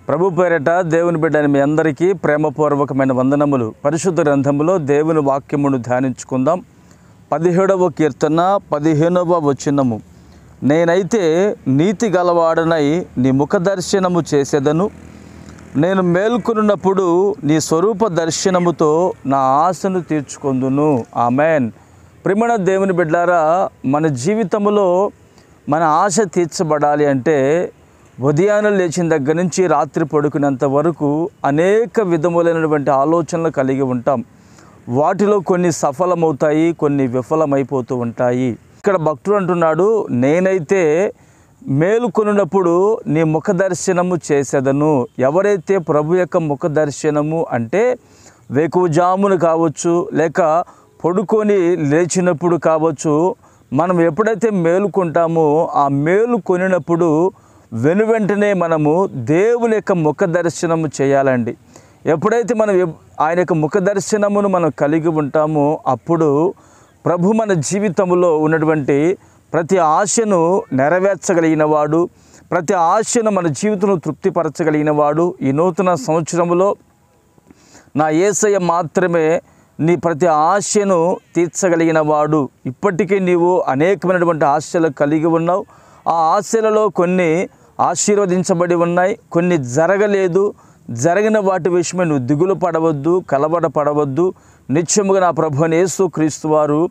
ప్రభు పేరట దేవుని బిడ్డని మీ అందరికీ ప్రేమపూర్వకమైన వందనములు. పరిశుద్ధ గ్రంథములో దేవుని వాక్యమును ధ్యానించుకుందాం. 17వ కీర్తన 15వ వచనము. నేనైతే నీతి గలవాడనై నీ ముఖ దర్శనము చేసేదను. నేను మేల్కొనున్నప్పుడు నీ స్వరూప దర్శనముతో నా ఆశను తీర్చుకొందును. ఆమెన్. ప్రియమైన దేవుని బిడ్డారా, మన జీవితంలో మన ఆశ తీర్చబడాలి అంటే ఉదయాన్నే లేచిన దగ్గర నుంచి రాత్రి పడుకునేంత వరకు అనేక విధములైనటువంటి ఆలోచనలు కలిగి ఉంటాం. వాటిలో కొన్ని సఫలమవుతాయి, కొన్ని విఫలమైపోతూ ఉంటాయి. ఇక్కడ భక్తుడు అంటున్నాడు, నేనైతే మేలుకొనున్నప్పుడు నీ ముఖ దర్శనము చేసేదను. ఎవరైతే ప్రభు యొక్క ముఖ దర్శనము అంటే వేకువజామున కావచ్చు, లేక పడుకొని లేచినప్పుడు కావచ్చు, మనం ఎప్పుడైతే మేలుకుంటామో ఆ మేలుకొనినప్పుడు వెనువెంటనే మనము దేవుని యొక్క ముఖ దర్శనము చేయాలండి. ఎప్పుడైతే మనం ఆయన యొక్క ముఖ దర్శనమును మనం కలిగి ఉంటామో అప్పుడు ప్రభు మన జీవితంలో ఉన్నటువంటి ప్రతి ఆశను నెరవేర్చగలిగిన వాడు, ప్రతి ఆశను మన జీవితంలో తృప్తిపరచగలిగిన వాడు. ఈ నూతన సంవత్సరంలో నా యేసయ్య మాత్రమే నీ ప్రతి ఆశను తీర్చగలిగిన వాడు. ఇప్పటికీ నీవు అనేకమైనటువంటి ఆశలు కలిగి ఉన్నావు. ఆ ఆశలలో కొన్ని ఆశీర్వదించబడి ఉన్నాయి, కొన్ని జరగలేదు. జరిగిన వాటి విషయమై నువ్వు దిగులు పడవద్దు, కలవరపడవద్దు. నిత్యముగా నా ప్రభువైన యేసుక్రీస్తు వారు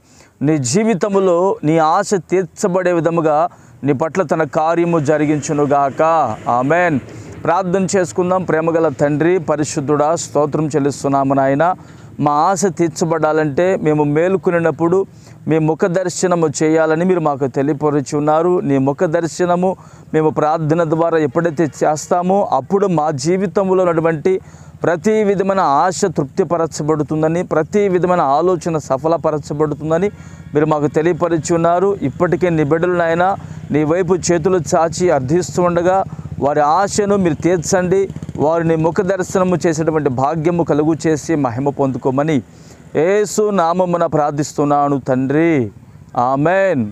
నీ జీవితంలో నీ ఆశ తీర్చబడే విధముగా నీ పట్ల తన కార్యము జరిగించునుగాక. ఆమెన్. ప్రార్థన చేసుకుందాం. ప్రేమగల తండ్రి, పరిశుద్ధుడా, స్తోత్రం చెల్లిస్తున్నాము నాయన. మా ఆశ తీర్చబడాలంటే మేము మేలుకునేటప్పుడు మీ ముఖ దర్శనము చేయాలని మీరు మాకు తెలియపరిచి ఉన్నారు. నీ ముఖ దర్శనము మేము ప్రార్థన ద్వారా ఎప్పుడైతే చేస్తామో అప్పుడు మా జీవితంలో ఉన్నటువంటి ప్రతి విధమైన ఆశ తృప్తిపరచబడుతుందని, ప్రతి విధమైన ఆలోచన సఫలపరచబడుతుందని మీరు మాకు తెలియపరిచి ఉన్నారు. ఇప్పటికే నీ బిడ్డలు నాయన నీ వైపు చేతులు చాచి అర్థిస్తూ ఉండగా వారి ఆశను మీరు తీర్చండి. వారిని ముఖ దర్శనము చేసేటువంటి భాగ్యము కలుగు చేసి మహిమ పొందుకోమని యేసు నామమున ప్రార్థిస్తున్నాను తండ్రి. ఆమెన్.